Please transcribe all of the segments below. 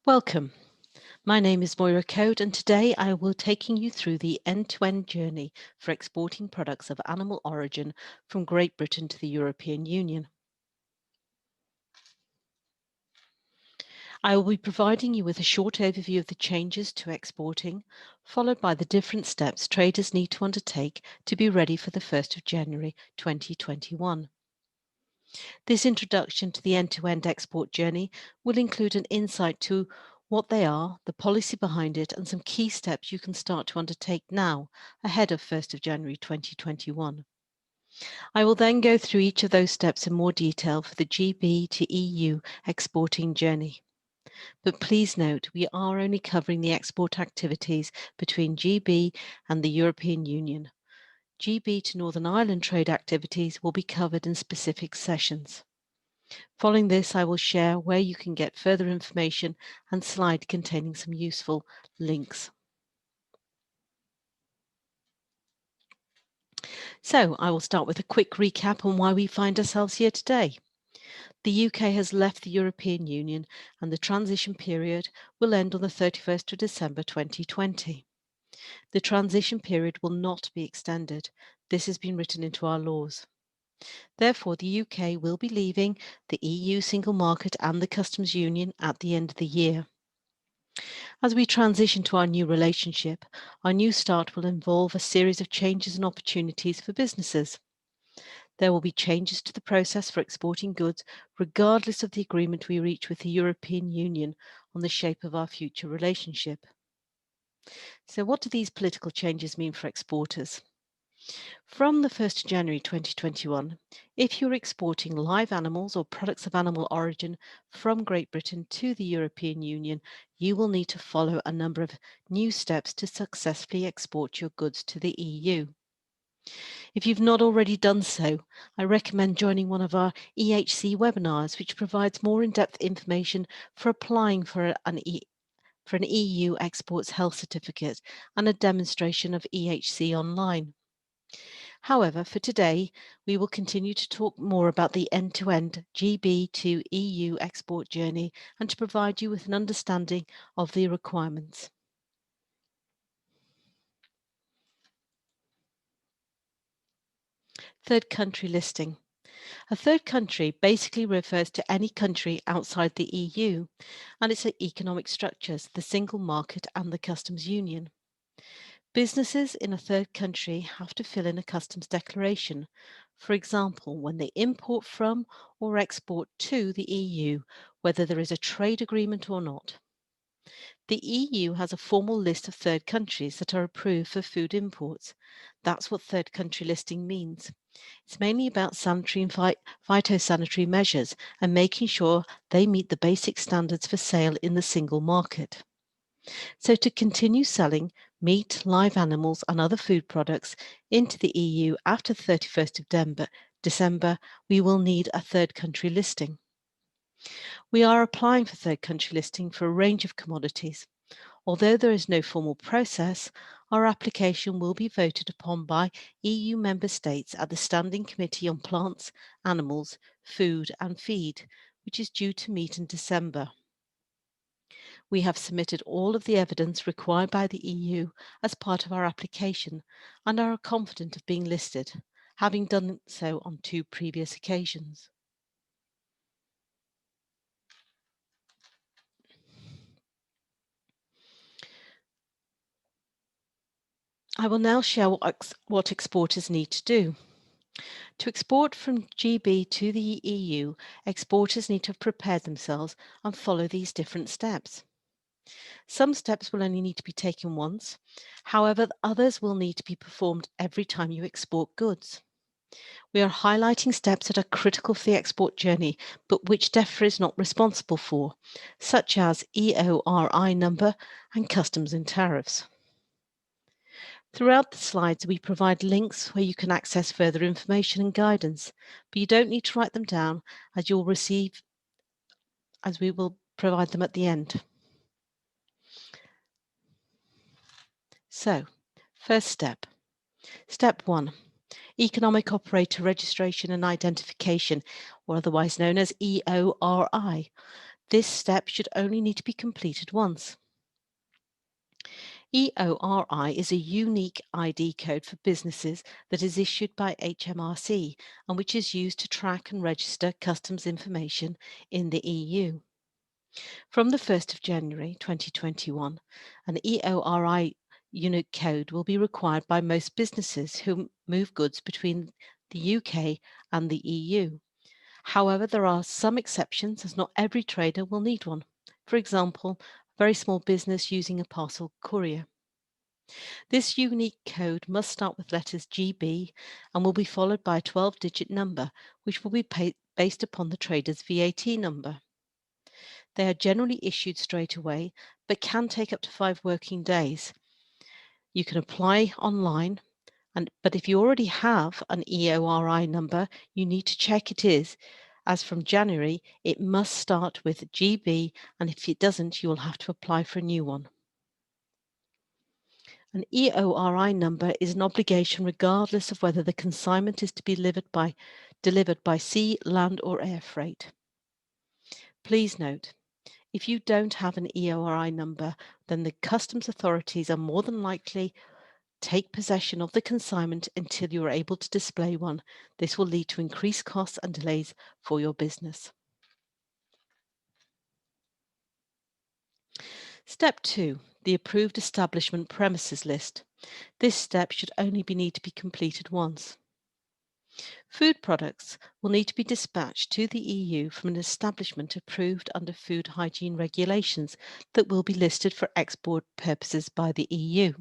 Welcome. My name is Moira Code, and today I will taking you through the end-to-end journey for exporting products of animal origin from Great Britain to the European Union. I will be providing you with a short overview of the changes to exporting, followed by the different steps traders need to undertake to be ready for the 1st of January 2021. This introduction to the end-to-end export journey will include an insight to what they are, the policy behind it, and some key steps you can start to undertake now ahead of 1st of January 2021. I will then go through each of those steps in more detail for the GB to EU exporting journey. But please note, we are only covering the export activities between GB and the European Union. GB to Northern Ireland trade activities will be covered in specific sessions. Following this, I will share where you can get further information and slide containing some useful links. So I will start with a quick recap on why we find ourselves here today. The UK has left the European Union and the transition period will end on the 31st of December 2020. The transition period will not be extended. This has been written into our laws. Therefore, the UK will be leaving the EU single market and the customs union at the end of the year. As we transition to our new relationship, our new start will involve a series of changes and opportunities for businesses. There will be changes to the process for exporting goods, regardless of the agreement we reach with the European Union on the shape of our future relationship. So what do these political changes mean for exporters? From the 1st of January 2021, if you're exporting live animals or products of animal origin from Great Britain to the European Union, you will need to follow a number of new steps to successfully export your goods to the EU. If you've not already done so, I recommend joining one of our EHC webinars, which provides more in-depth information for applying for an EU Exports Health Certificate and a demonstration of EHC online. However, for today, we will continue to talk more about the end-to-end GB to EU export journey and to provide you with an understanding of the requirements. Third country listing. A third country basically refers to any country outside the EU and its economic structures, the single market and the customs union. Businesses in a third country have to fill in a customs declaration, for example, when they import from or export to the EU, whether there is a trade agreement or not. The EU has a formal list of third countries that are approved for food imports. That's what third country listing means. It's mainly about sanitary and phytosanitary measures and making sure they meet the basic standards for sale in the single market. So to continue selling meat, live animals and other food products into the EU after the 31st of December, we will need a third country listing. We are applying for third country listing for a range of commodities. Although there is no formal process, our application will be voted upon by EU member states at the Standing Committee on Plants, Animals, Food and Feed, which is due to meet in December. We have submitted all of the evidence required by the EU as part of our application and are confident of being listed, having done so on 2 previous occasions. I will now share what exporters need to do. To export from GB to the EU, exporters need to have prepared themselves and follow these different steps. Some steps will only need to be taken once. However, others will need to be performed every time you export goods. We are highlighting steps that are critical for the export journey, but which DEFRA is not responsible for, such as EORI number and customs and tariffs. Throughout the slides, we provide links where you can access further information and guidance, but you don't need to write them down as you'll receive, as we will provide them at the end. So, first step. Step 1. Economic Operator Registration and Identification, or otherwise known as EORI. This step should only need to be completed once. EORI is a unique ID code for businesses that is issued by HMRC and which is used to track and register customs information in the EU. From the 1st of January 2021, an EORI unit code will be required by most businesses who move goods between the UK and the EU. However, there are some exceptions as not every trader will need one. For example, a very small business using a parcel courier. This unique code must start with letters GB and will be followed by a 12-digit number, which will be based upon the trader's VAT number. They are generally issued straight away, but can take up to 5 working days. You can apply online, but if you already have an EORI number, you need to check it is, as from January, it must start with GB, and if it doesn't, you will have to apply for a new one. An EORI number is an obligation regardless of whether the consignment is to be delivered by sea, land, or air freight. Please note, if you don't have an EORI number, then the customs authorities are more than likely take possession of the consignment until you are able to display one. This will lead to increased costs and delays for your business. Step 2, the approved establishment premises list. This step should only need to be completed once. Food products will need to be dispatched to the EU from an establishment approved under food hygiene regulations that will be listed for export purposes by the EU.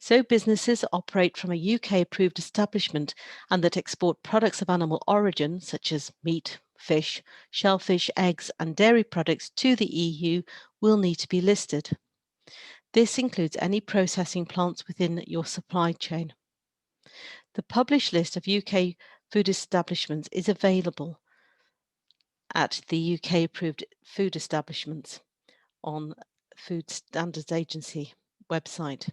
So businesses that operate from a UK approved establishment and that export products of animal origin, such as meat, fish, shellfish, eggs, and dairy products to the EU will need to be listed. This includes any processing plants within your supply chain. The published list of UK food establishments is available at the UK approved food establishments on Food Standards Agency website.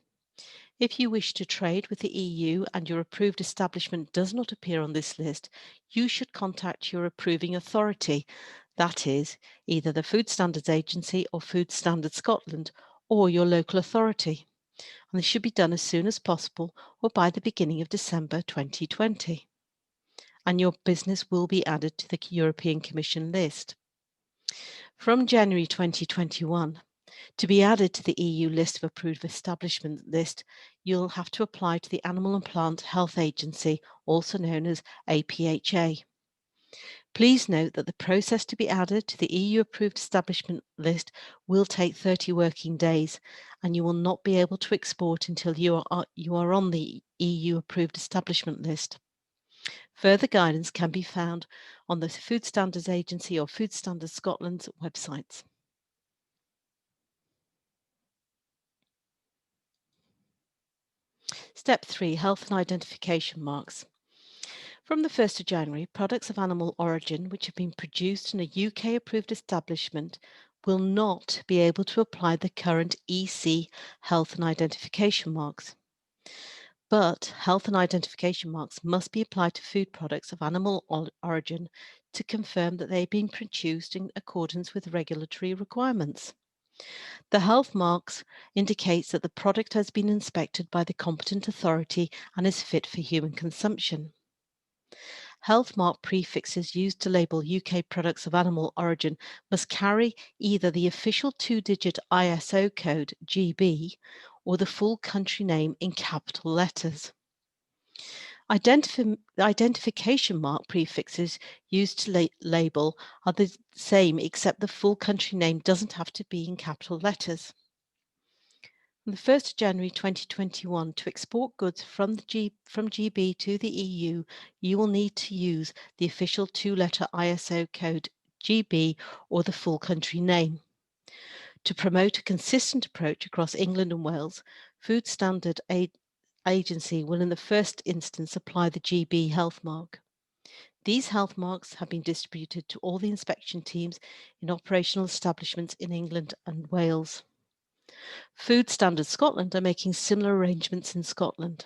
If you wish to trade with the EU and your approved establishment does not appear on this list, you should contact your approving authority, that is, either the Food Standards Agency or Food Standards Scotland, or your local authority. And this should be done as soon as possible or by the beginning of December 2020. And your business will be added to the European Commission list. From January 2021, to be added to the EU list of approved establishment list, you'll have to apply to the Animal and Plant Health Agency, also known as APHA. Please note that the process to be added to the EU approved establishment list will take 30 working days, and you will not be able to export until you are on the EU approved establishment list. Further guidance can be found on the Food Standards Agency or Food Standards Scotland's websites. Step 3, health and identification marks. From the 1st of January, products of animal origin which have been produced in a UK approved establishment will not be able to apply the current EC health and identification marks. But health and identification marks must be applied to food products of animal origin to confirm that they've been produced in accordance with regulatory requirements. The health marks indicates that the product has been inspected by the competent authority and is fit for human consumption. Health mark prefixes used to label UK products of animal origin must carry either the official 2-digit ISO code GB or the full country name in capital letters. Identification mark prefixes used to label are the same, except the full country name doesn't have to be in capital letters. On the 1st of January 2021, to export goods from GB to the EU, you will need to use the official 2-letter ISO code GB or the full country name. To promote a consistent approach across England and Wales, Food Standard Agency will in the first instance apply the GB health mark. These health marks have been distributed to all the inspection teams in operational establishments in England and Wales. Food Standards Scotland are making similar arrangements in Scotland.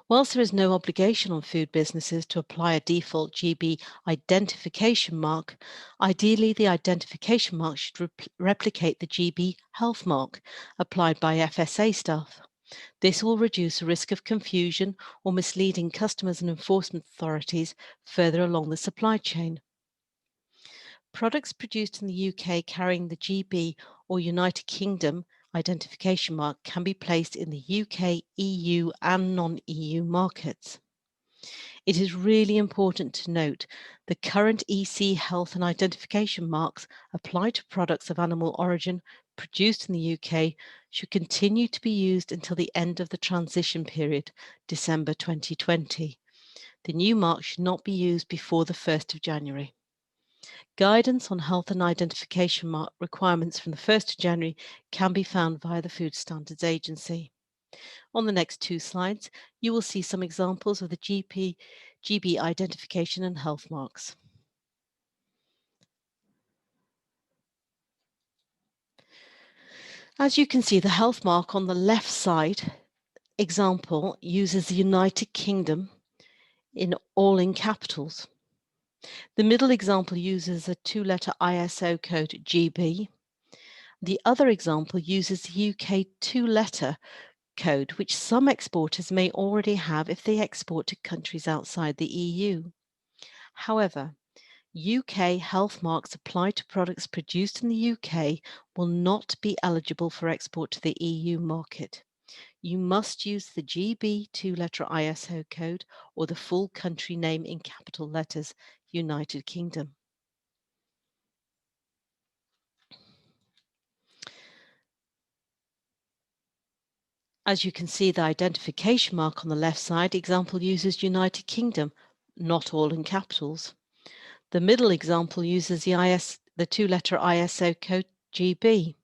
Whilst there is no obligation on food businesses to apply a default GB identification mark, ideally the identification mark should replicate the GB health mark applied by FSA staff. This will reduce the risk of confusion or misleading customers and enforcement authorities further along the supply chain. Products produced in the UK carrying the GB or United Kingdom identification mark can be placed in the UK, EU, and non EU markets. It is really important to note the current EC health and identification marks applied to products of animal origin produced in the UK should continue to be used until the end of the transition period, December 2020. The new mark should not be used before the 1st of January. Guidance on health and identification mark requirements from the 1st of January can be found via the Food Standards Agency. On the next two slides, you will see some examples of the GB identification and health marks. As you can see, the health mark on the left side example uses the United Kingdom all in capitals. The middle example uses a two-letter ISO code GB. The other example uses the UK two-letter code, which some exporters may already have if they export to countries outside the EU. However, UK health marks applied to products produced in the UK will not be eligible for export to the EU market. You must use the GB two-letter ISO code or the full country name in capital letters, United Kingdom. As you can see, the identification mark on the left side example uses United Kingdom, not all in capitals. The middle example uses the two-letter ISO code GB.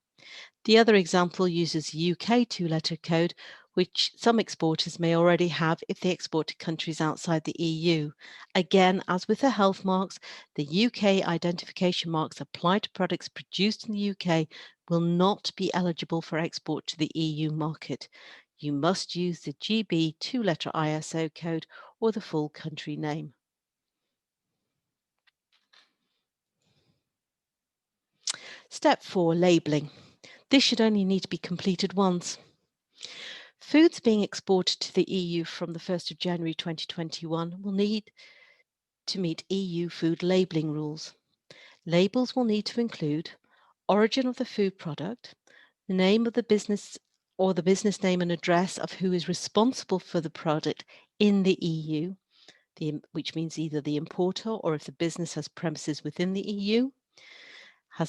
The other example uses UK two-letter code, which some exporters may already have if they export to countries outside the EU. Again, as with the health marks, the UK identification marks applied to products produced in the UK will not be eligible for export to the EU market. You must use the GB two-letter ISO code or the full country name. Step 4, labelling. This should only need to be completed once. Foods being exported to the EU from the 1st of January 2021 will need to meet EU food labelling rules. Labels will need to include origin of the food product, the name of the business or the business name and address of who is responsible for the product in the EU, which means either the importer or if the business has premises within the EU,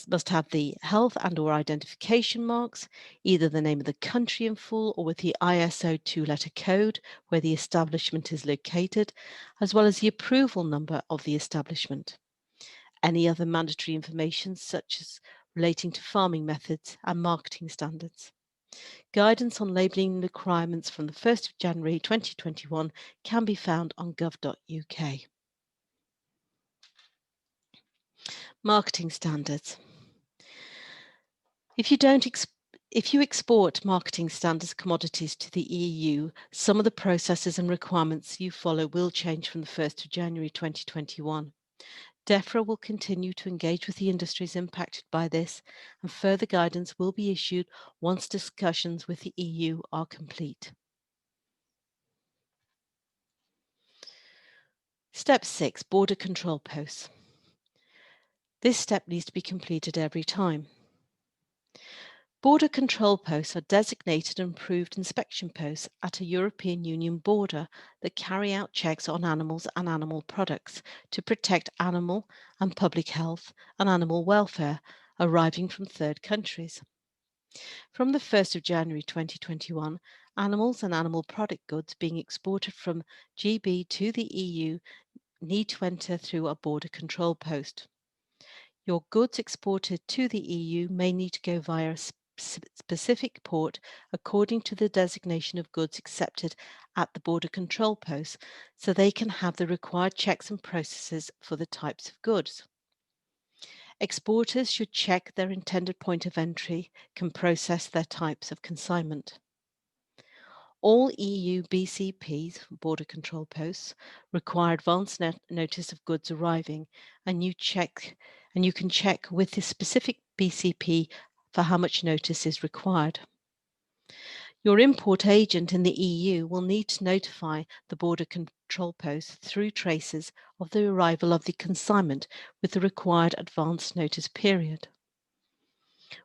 must have the health and/or identification marks, either the name of the country in full or with the ISO two-letter code where the establishment is located, as well as the approval number of the establishment. Any other mandatory information such as relating to farming methods and marketing standards. Guidance on labelling requirements from the 1st of January 2021 can be found on gov.uk. Marketing standards. If you export marketing standards commodities to the EU, some of the processes and requirements you follow will change from the 1st of January 2021. DEFRA will continue to engage with the industries impacted by this, and further guidance will be issued once discussions with the EU are complete. Step 6, border control posts. This step needs to be completed every time. Border control posts are designated and approved inspection posts at a European Union border that carry out checks on animals and animal products to protect animal and public health and animal welfare arriving from third countries. From the 1st of January 2021, animals and animal product goods being exported from GB to the EU need to enter through a border control post. Your goods exported to the EU may need to go via a specific port according to the designation of goods accepted at the border control post, so they can have the required checks and processes for the types of goods. Exporters should check their intended point of entry can process their types of consignment. All EU BCPs, border control posts, require advance notice of goods arriving, and you can check with the specific BCP for how much notice is required. Your import agent in the EU will need to notify the border control post through traces of the arrival of the consignment with the required advance notice period.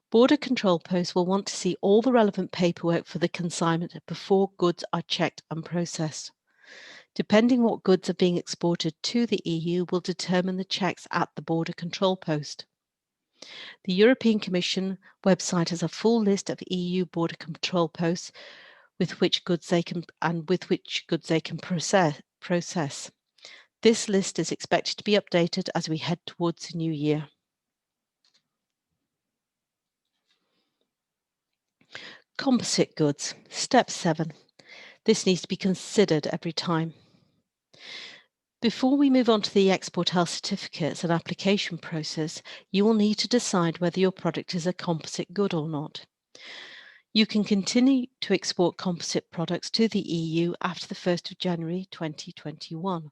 Border control posts will want to see all the relevant paperwork for the consignment before goods are checked and processed. Depending what goods are being exported to the EU will determine the checks at the border control post. The European Commission website has a full list of EU border control posts with which goods they can process. This list is expected to be updated as we head towards the new year. Composite goods. Step 7. This needs to be considered every time. Before we move on to the export health certificates and application process, you will need to decide whether your product is a composite good or not. You can continue to export composite products to the EU after the 1st of January 2021.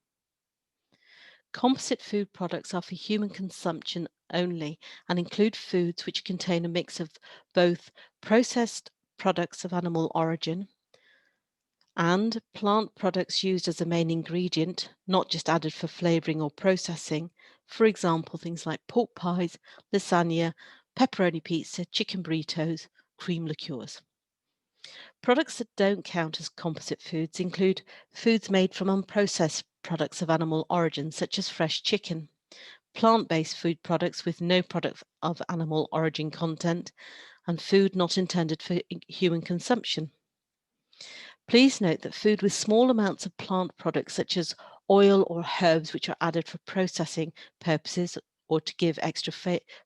Composite food products are for human consumption only and include foods which contain a mix of both processed products of animal origin and plant products used as a main ingredient, not just added for flavouring or processing. For example, things like pork pies, lasagna, pepperoni pizza, chicken burritos, cream liqueurs. Products that don't count as composite foods include foods made from unprocessed products of animal origin, such as fresh chicken, plant-based food products with no product of animal origin content, and food not intended for human consumption. Please note that food with small amounts of plant products, such as oil or herbs, which are added for processing purposes or to give extra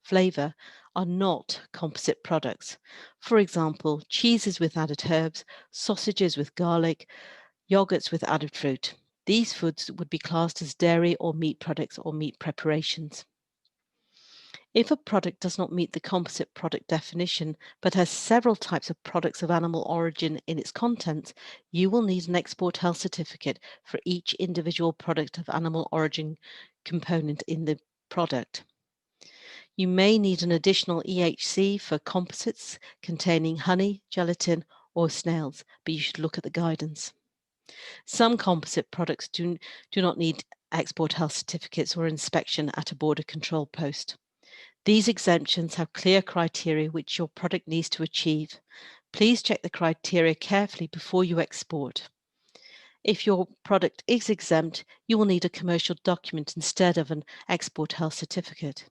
flavour, are not composite products. For example, cheeses with added herbs, sausages with garlic, yogurts with added fruit. These foods would be classed as dairy or meat products or meat preparations. If a product does not meet the composite product definition but has several types of products of animal origin in its contents, you will need an export health certificate for each individual product of animal origin component in the product. You may need an additional EHC for composites containing honey, gelatin, or snails, but you should look at the guidance. Some composite products do not need export health certificates or inspection at a border control post. These exemptions have clear criteria which your product needs to achieve. Please check the criteria carefully before you export. If your product is exempt, you will need a commercial document instead of an export health certificate.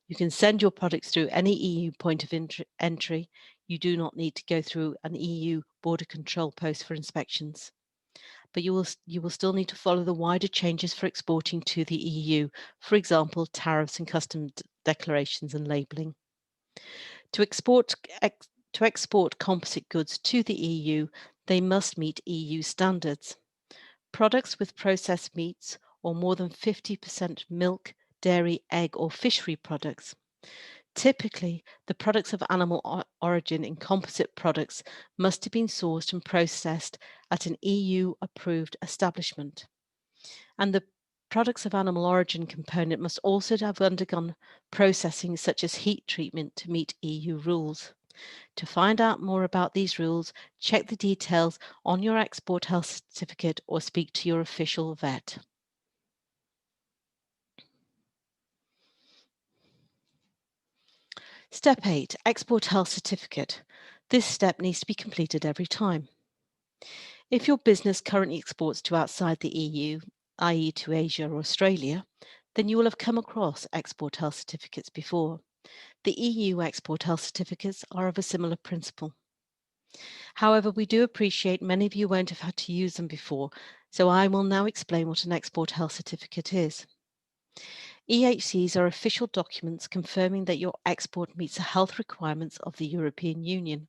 You can send your products through any EU point of entry. You do not need to go through an EU border control post for inspections. But you will still need to follow the wider changes for exporting to the EU, for example, tariffs and customs declarations and labelling. To export composite goods to the EU, they must meet EU standards. Products with processed meats or more than 50% milk, dairy, egg or fishery products. Typically, the products of animal origin in composite products must have been sourced and processed at an EU-approved establishment. And the products of animal origin component must also have undergone processing such as heat treatment to meet EU rules. To find out more about these rules, check the details on your export health certificate or speak to your official vet. Step 8, Export Health Certificate. This step needs to be completed every time. If your business currently exports to outside the EU, i.e. to Asia or Australia, then you will have come across export health certificates before. The EU export health certificates are of a similar principle. However, we do appreciate many of you won't have had to use them before, so I will now explain what an export health certificate is. EHCs are official documents confirming that your export meets the health requirements of the European Union.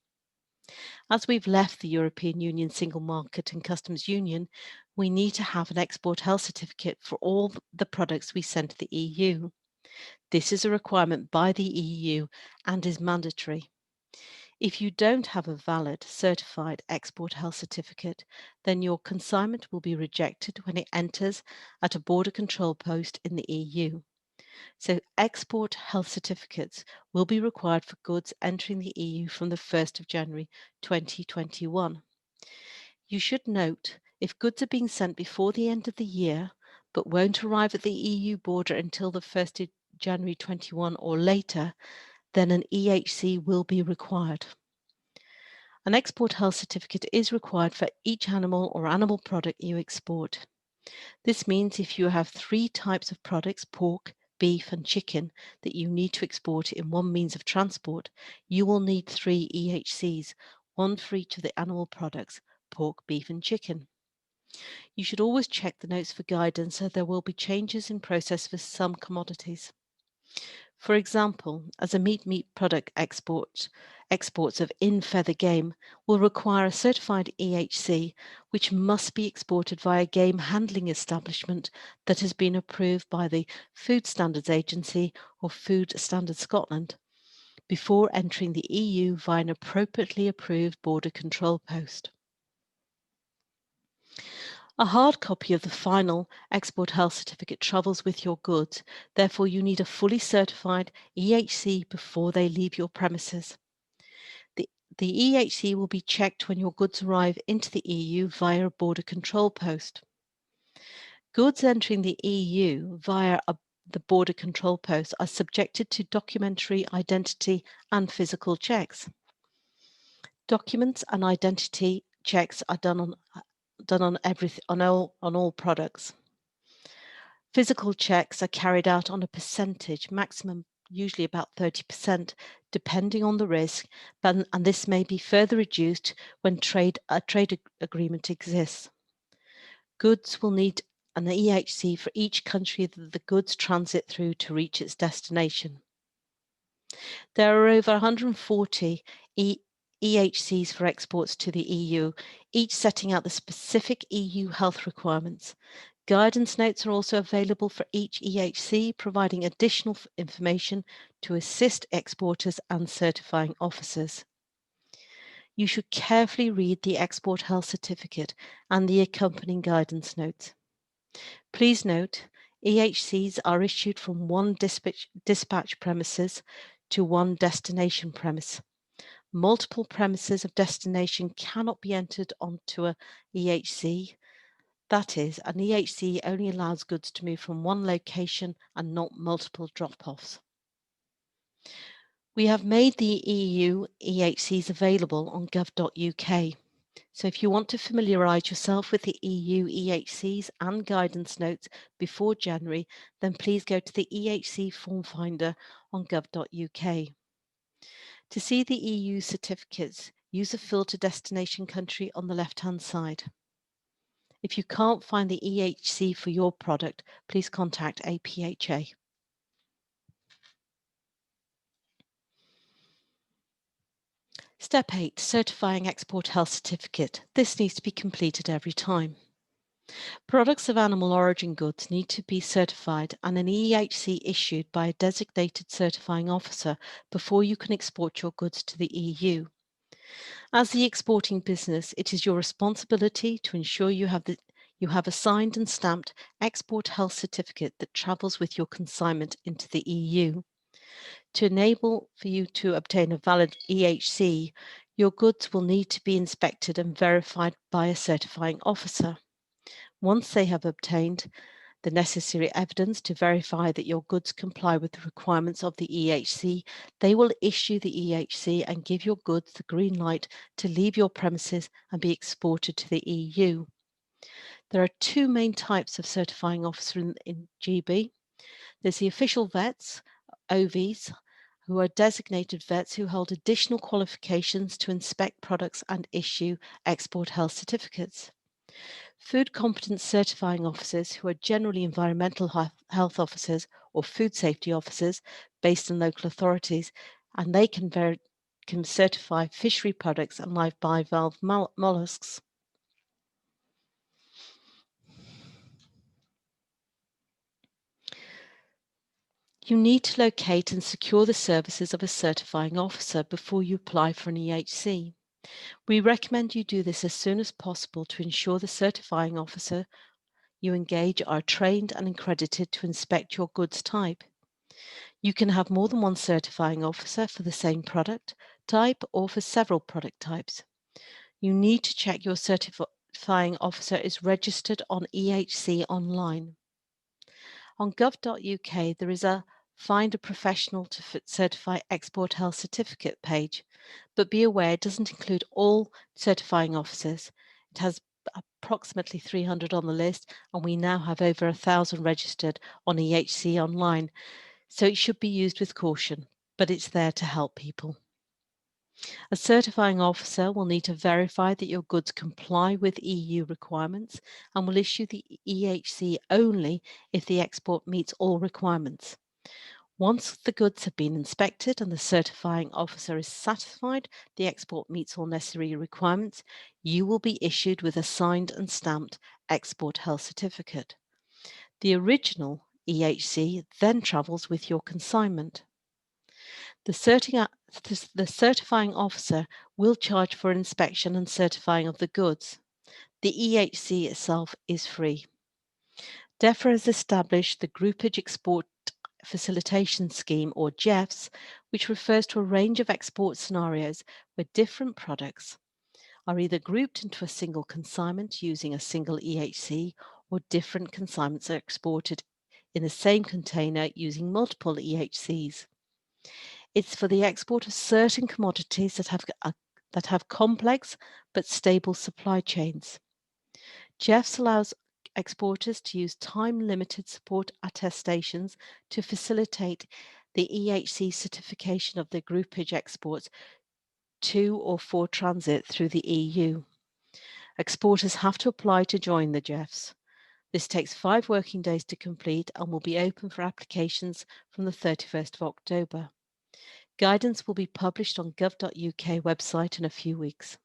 As we've left the European Union Single Market and Customs Union, we need to have an export health certificate for all the products we send to the EU. This is a requirement by the EU and is mandatory. If you don't have a valid certified export health certificate, then your consignment will be rejected when it enters at a border control post in the EU. So export health certificates will be required for goods entering the EU from the 1st of January 2021. You should note, if goods are being sent before the end of the year but won't arrive at the EU border until the 1st of January 21 or later, then an EHC will be required. An export health certificate is required for each animal or animal product you export. This means if you have 3 types of products, pork, beef and chicken, that you need to export in one means of transport, you will need 3 EHCs, one for each of the animal products, pork, beef and chicken. You should always check the notes for guidance, as there will be changes in process for some commodities. For example, as a meat product exports of in-feather game will require a certified EHC, which must be exported via a game handling establishment that has been approved by the Food Standards Agency or Food Standards Scotland before entering the EU via an appropriately approved border control post. A hard copy of the final export health certificate travels with your goods, therefore you need a fully certified EHC before they leave your premises. The EHC will be checked when your goods arrive into the EU via a border control post. Goods entering the EU via the border control post are subjected to documentary identity and physical checks. Documents and identity checks are done on all products. Physical checks are carried out on a percentage, maximum usually about 30%, depending on the risk, and this may be further reduced when a trade agreement exists. Goods will need an EHC for each country that the goods transit through to reach its destination. There are over 140 EHCs for exports to the EU, each setting out the specific EU health requirements. Guidance notes are also available for each EHC, providing additional information to assist exporters and certifying officers. You should carefully read the export health certificate and the accompanying guidance notes. Please note, EHCs are issued from one dispatch premises to one destination premise. Multiple premises of destination cannot be entered onto a EHC. That is, an EHC only allows goods to move from one location and not multiple drop-offs. We have made the EU EHCs available on gov.uk. So if you want to familiarise yourself with the EU EHCs and guidance notes before January, then please go to the EHC form finder on gov.uk. To see the EU certificates, use the filter destination country on the left-hand side. If you can't find the EHC for your product, please contact APHA. Step 8. Certifying export health certificate. This needs to be completed every time. Products of animal origin goods need to be certified and an EHC issued by a designated certifying officer before you can export your goods to the EU. As the exporting business, it is your responsibility to ensure you have a signed and stamped export health certificate that travels with your consignment into the EU. To enable for you to obtain a valid EHC, your goods will need to be inspected and verified by a certifying officer. Once they have obtained the necessary evidence to verify that your goods comply with the requirements of the EHC, they will issue the EHC and give your goods the green light to leave your premises and be exported to the EU. There are 2 main types of certifying officer in GB. There's the official vets, OVs, who are designated vets who hold additional qualifications to inspect products and issue export health certificates. Food competence certifying officers, who are generally environmental health officers or food safety officers based on local authorities, and they can certify fishery products and live bivalve mollusks. You need to locate and secure the services of a certifying officer before you apply for an EHC. We recommend you do this as soon as possible to ensure the certifying officer you engage are trained and accredited to inspect your goods type. You can have more than one certifying officer for the same product type or for several product types. You need to check your certifying officer is registered on EHC online. On gov.uk, there is a Find a Professional to Certify Export Health Certificate page, but be aware it doesn't include all certifying officers. It has approximately 300 on the list, and we now have over 1,000 registered on EHC online, so it should be used with caution, but it's there to help people. A certifying officer will need to verify that your goods comply with EU requirements and will issue the EHC only if the export meets all requirements. Once the goods have been inspected and the certifying officer is satisfied the export meets all necessary requirements, you will be issued with a signed and stamped export health certificate. The original EHC then travels with your consignment. The certifying officer will charge for inspection and certifying of the goods. The EHC itself is free. DEFRA has established the Groupage Export Facilitation Scheme, or GEFS, which refers to a range of export scenarios where different products are either grouped into a single consignment using a single EHC, or different consignments are exported in the same container using multiple EHCs. It's for the export of certain commodities that have complex but stable supply chains. GEFS allows exporters to use time-limited support attestations to facilitate the EHC certification of their groupage exports to or for transit through the EU. Exporters have to apply to join the GEFS. This takes 5 working days to complete and will be open for applications from the 31st of October. Guidance will be published on gov.uk website in a few weeks.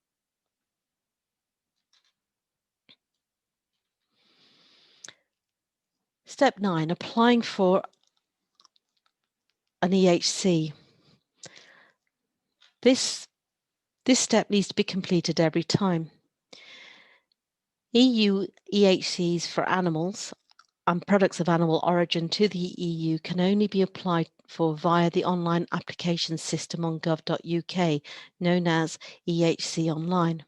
Step 9, applying for an EHC. This step needs to be completed every time. EU EHCs for animals and products of animal origin to the EU can only be applied for via the online application system on gov.uk, known as EHC Online.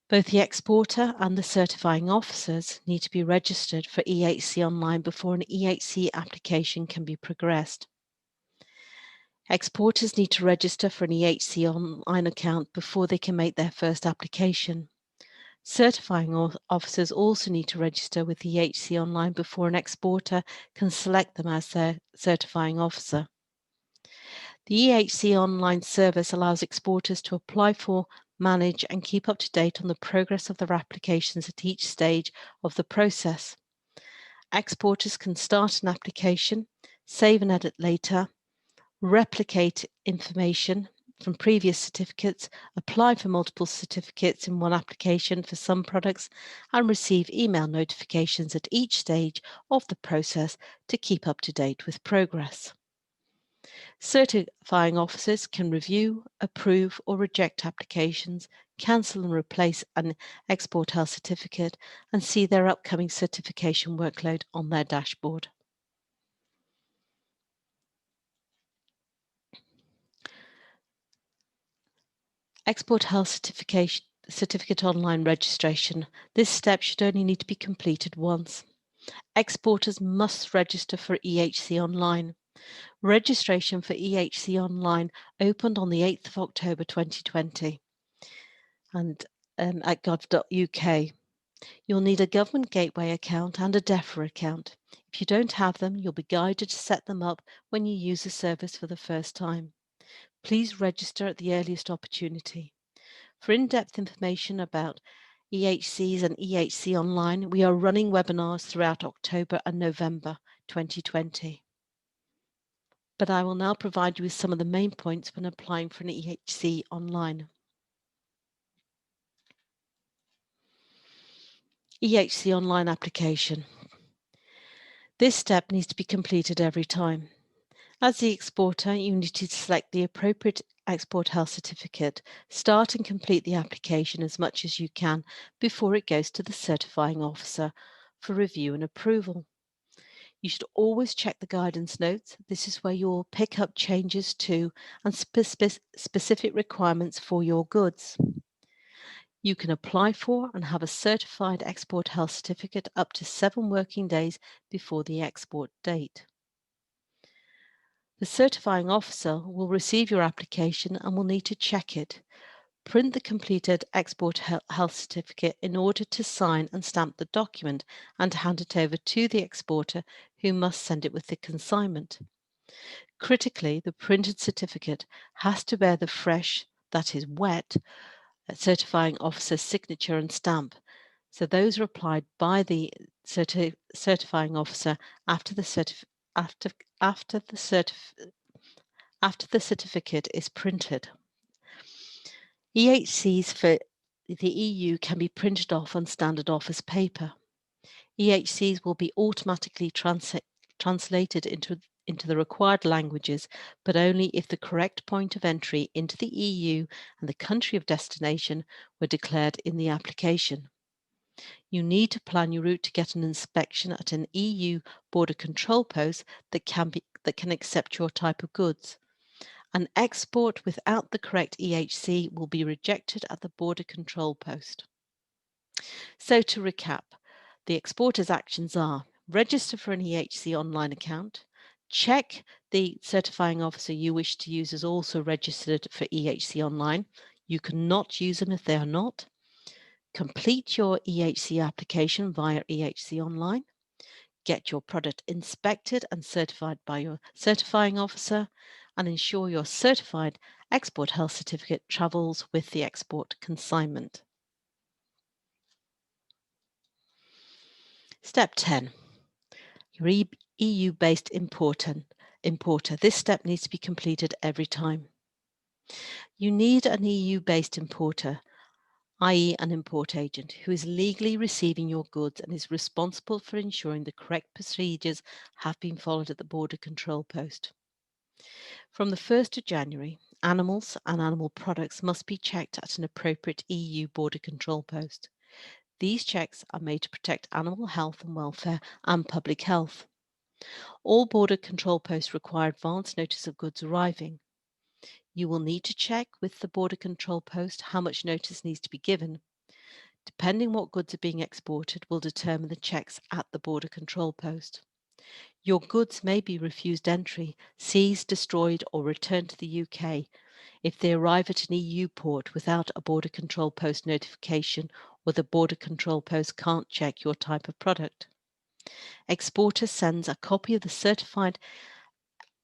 Both the exporter and the certifying officers need to be registered for EHC Online before an EHC application can be progressed. Exporters need to register for an EHC Online account before they can make their first application. Certifying officers also need to register with EHC Online before an exporter can select them as their certifying officer. The EHC Online service allows exporters to apply for, manage and keep up to date on the progress of their applications at each stage of the process. Exporters can start an application, save and edit later, replicate information from previous certificates, apply for multiple certificates in one application for some products, and receive email notifications at each stage of the process to keep up to date with progress. Certifying officers can review, approve or reject applications, cancel and replace an export health certificate, and see their upcoming certification workload on their dashboard. Export health certificate online registration. This step should only need to be completed once. Exporters must register for EHC Online. Registration for EHC Online opened on the 8th of October 2020 and at gov.uk. You'll need a Government Gateway account and a DEFRA account. If you don't have them, you'll be guided to set them up when you use the service for the first time. Please register at the earliest opportunity. For in-depth information about EHCs and EHC Online, we are running webinars throughout October and November 2020. But I will now provide you with some of the main points when applying for an EHC Online. EHC Online application. This step needs to be completed every time. As the exporter, you need to select the appropriate export health certificate, start and complete the application as much as you can before it goes to the certifying officer for review and approval. You should always check the guidance notes. This is where you'll pick up changes to and specific requirements for your goods. You can apply for and have a certified export health certificate up to 7 working days before the export date. The certifying officer will receive your application and will need to check it. Print the completed export health certificate in order to sign and stamp the document and hand it over to the exporter, who must send it with the consignment. Critically, the printed certificate has to bear the fresh, that is wet, certifying officer's signature and stamp. So those are applied by the certifying officer after the certificate is printed. EHCs for the EU can be printed off on standard office paper. EHCs will be automatically translated into the required languages, but only if the correct point of entry into the EU and the country of destination were declared in the application. You need to plan your route to get an inspection at an EU border control post that can accept your type of goods. An export without the correct EHC will be rejected at the border control post. So to recap, the exporter's actions are: register for an EHC online account, check the certifying officer you wish to use is also registered for EHC online. You cannot use them if they are not. Complete your EHC application via EHC online. Get your product inspected and certified by your certifying officer, and ensure your certified export health certificate travels with the export consignment. Step 10. Your EU-based importer. This step needs to be completed every time. You need an EU-based importer, i.e. an import agent, who is legally receiving your goods and is responsible for ensuring the correct procedures have been followed at the border control post. From the 1st of January, animals and animal products must be checked at an appropriate EU border control post. These checks are made to protect animal health and welfare and public health. All border control posts require advance notice of goods arriving. You will need to check with the border control post how much notice needs to be given. Depending what goods are being exported will determine the checks at the border control post. Your goods may be refused entry, seized, destroyed, or returned to the UK if they arrive at an EU port without a border control post notification, or the border control post can't check your type of product. Exporter sends a copy of the certified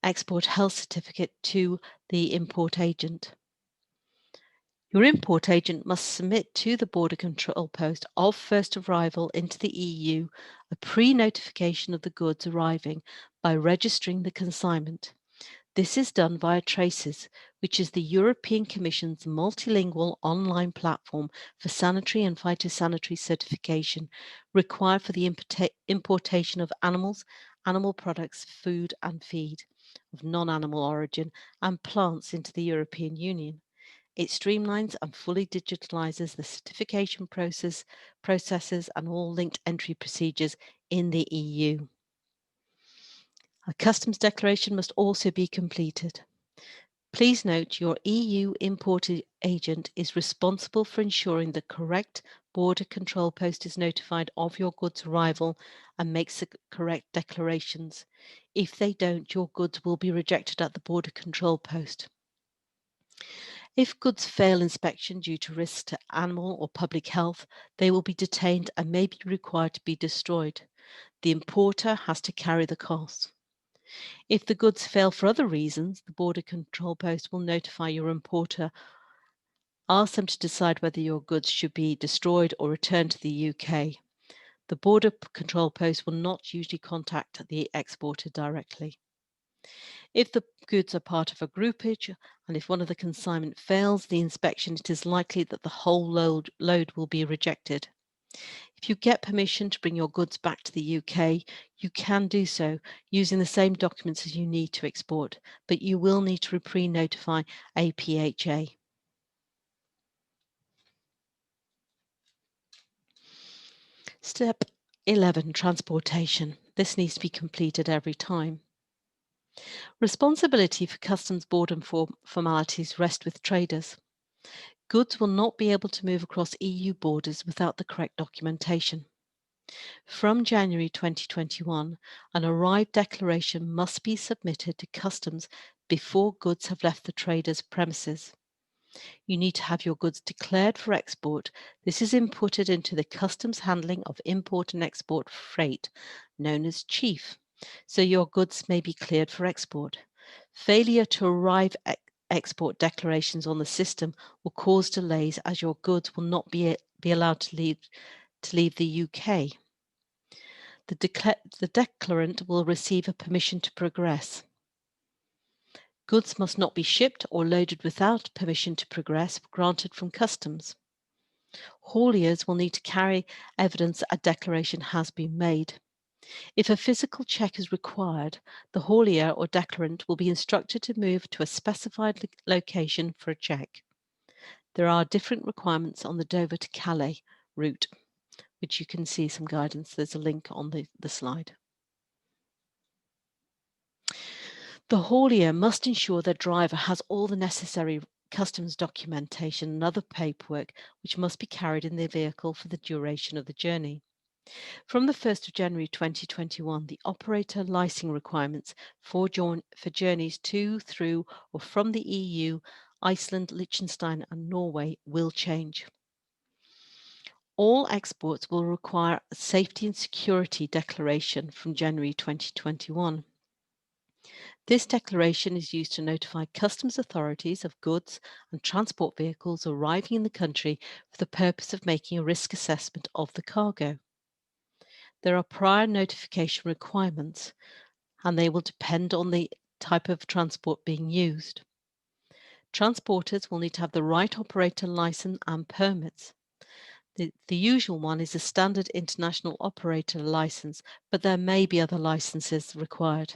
export health certificate to the import agent. Your import agent must submit to the border control post of first arrival into the EU a pre-notification of the goods arriving by registering the consignment. This is done via Traces, which is the European Commission's multilingual online platform for sanitary and phytosanitary certification required for the importation of animals, animal products, food and feed of non-animal origin, and plants into the European Union. It streamlines and fully digitalizes the certification processes and all linked entry procedures in the EU. A customs declaration must also be completed. Please note your EU import agent is responsible for ensuring the correct border control post is notified of your goods arrival and makes the correct declarations. If they don't, your goods will be rejected at the border control post. If goods fail inspection due to risk to animal or public health, they will be detained and may be required to be destroyed. The importer has to carry the costs. If the goods fail for other reasons, the border control post will notify your importer, ask them to decide whether your goods should be destroyed or returned to the UK. The border control post will not usually contact the exporter directly. If the goods are part of a groupage and if one of the consignment fails the inspection, it is likely that the whole load will be rejected. If you get permission to bring your goods back to the UK, you can do so using the same documents as you need to export, but you will need to pre-notify APHA. Step 11, transportation. This needs to be completed every time. Responsibility for customs border formalities rests with traders. Goods will not be able to move across EU borders without the correct documentation. From January 2021, an arrived declaration must be submitted to customs before goods have left the trader's premises. You need to have your goods declared for export. This is inputted into the customs handling of import and export freight, known as CHIEF, so your goods may be cleared for export. Failure to arrive export declarations on the system will cause delays as your goods will not be allowed to leave the UK. The declarant will receive a permission to progress. Goods must not be shipped or loaded without permission to progress granted from customs. Hauliers will need to carry evidence a declaration has been made. If a physical check is required, the haulier or declarant will be instructed to move to a specified location for a check. There are different requirements on the Dover to Calais route, which you can see some guidance. There's a link on the slide. The haulier must ensure their driver has all the necessary customs documentation and other paperwork which must be carried in the vehicle for the duration of the journey. From the 1st of January 2021, the operator licensing requirements for journeys to, through, or from the EU, Iceland, Liechtenstein, and Norway will change. All exports will require a safety and security declaration from January 2021. This declaration is used to notify customs authorities of goods and transport vehicles arriving in the country for the purpose of making a risk assessment of the cargo. There are prior notification requirements, and they will depend on the type of transport being used. Transporters will need to have the right operator license and permits. The usual one is a standard international operator license, but there may be other licenses required.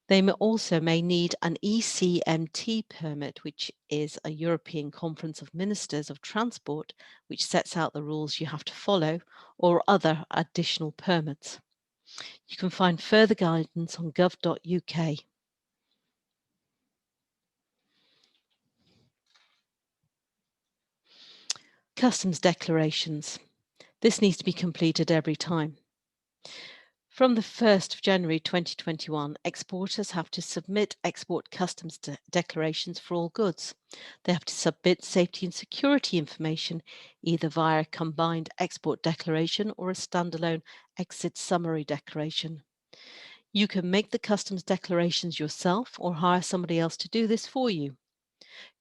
They may need an ECMT permit, which is a European Conference of Ministers of Transport, which sets out the rules you have to follow, or other additional permits. You can find further guidance on gov.uk. Customs declarations. This needs to be completed every time. From the 1st of January 2021, exporters have to submit export customs declarations for all goods. They have to submit safety and security information either via a combined export declaration or a standalone exit summary declaration. You can make the customs declarations yourself or hire somebody else to do this for you.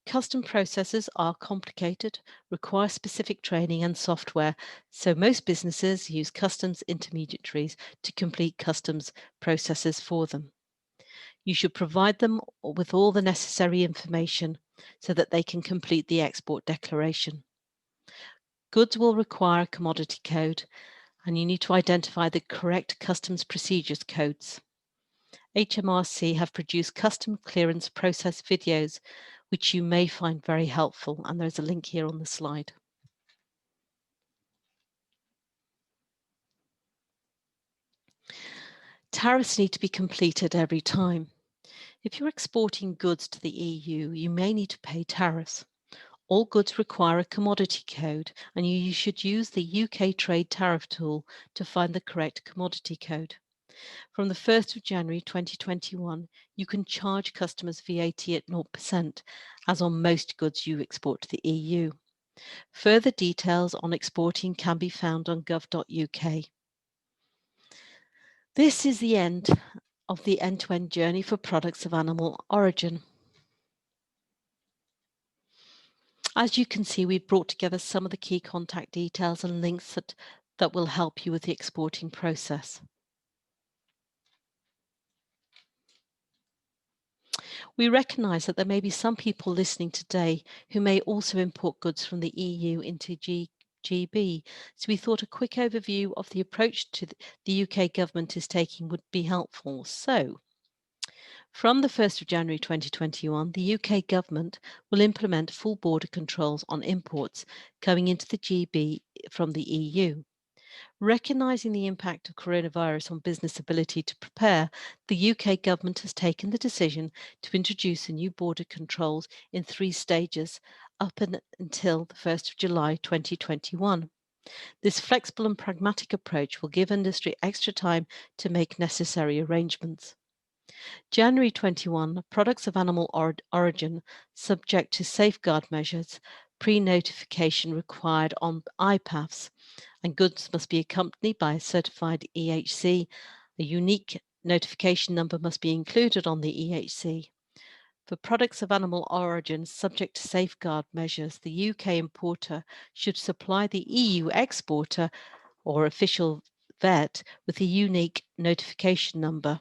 Custom processes are complicated, require specific training and software, so most businesses use customs intermediaries to complete customs processes for them. You should provide them with all the necessary information so that they can complete the export declaration. Goods will require a commodity code, and you need to identify the correct customs procedures codes. HMRC have produced custom clearance process videos, which you may find very helpful, and there's a link here on the slide. Tariffs need to be completed every time. If you're exporting goods to the EU, you may need to pay tariffs. All goods require a commodity code, and you should use the UK Trade Tariff tool to find the correct commodity code. From the 1st of January 2021, you can charge customers VAT at 0%, as on most goods you export to the EU. Further details on exporting can be found on gov.uk. This is the end of the end-to-end journey for products of animal origin. As you can see, we've brought together some of the key contact details and links that will help you with the exporting process. We recognise that there may be some people listening today who may also import goods from the EU into GB, so we thought a quick overview of the approach the UK government is taking would be helpful. So, from the 1st of January 2021, the UK government will implement full border controls on imports coming into the GB from the EU. Recognising the impact of coronavirus on business ability to prepare, the UK government has taken the decision to introduce the new border controls in 3 stages until the 1st of July 2021. This flexible and pragmatic approach will give industry extra time to make necessary arrangements. January 21, products of animal origin subject to safeguard measures, pre-notification required on IPAFs, and goods must be accompanied by a certified EHC. A unique notification number must be included on the EHC. For products of animal origin subject to safeguard measures, the UK importer should supply the EU exporter or official vet with a unique notification number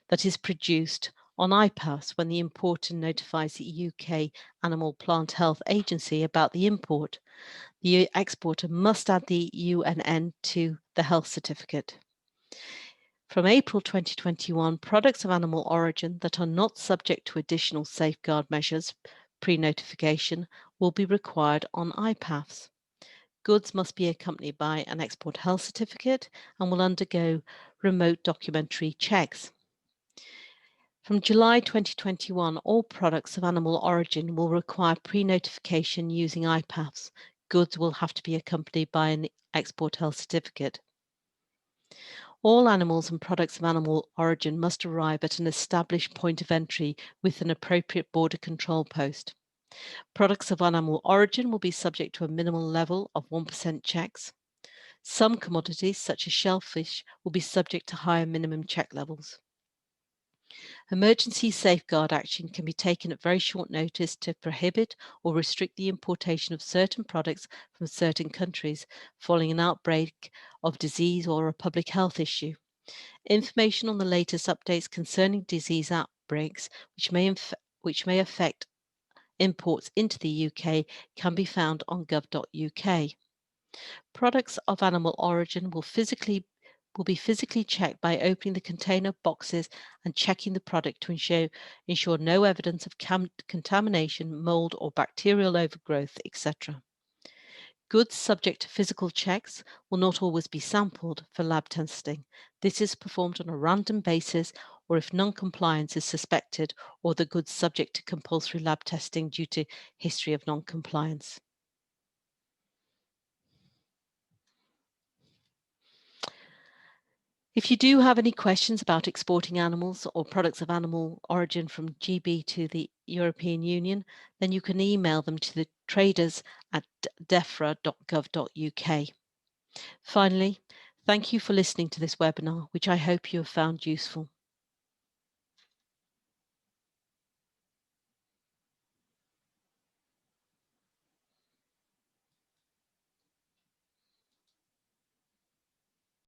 that is produced on IPAS when the importer notifies the UK Animal Plant Health Agency about the import. The exporter must add the UNN to the health certificate. From April 2021, products of animal origin that are not subject to additional safeguard measures pre-notification will be required on IPAFs. Goods must be accompanied by an export health certificate and will undergo remote documentary checks. From July 2021, all products of animal origin will require pre-notification using IPAFs. Goods will have to be accompanied by an export health certificate. All animals and products of animal origin must arrive at an established point of entry with an appropriate border control post. Products of animal origin will be subject to a minimal level of 1% checks. Some commodities, such as shellfish, will be subject to higher minimum check levels. Emergency safeguard action can be taken at very short notice to prohibit or restrict the importation of certain products from certain countries following an outbreak of disease or a public health issue. Information on the latest updates concerning disease outbreaks, which may affect imports into the UK, can be found on gov.uk. Products of animal origin will be physically checked by opening the container boxes and checking the product to ensure no evidence of contamination, mold or bacterial overgrowth, etc. Goods subject to physical checks will not always be sampled for lab testing. This is performed on a random basis or if non-compliance is suspected or the goods subject to compulsory lab testing due to history of non-compliance. If you do have any questions about exporting animals or products of animal origin from GB to the European Union, then you can email them to the traders at defra.gov.uk. Finally, thank you for listening to this webinar, which I hope you have found useful.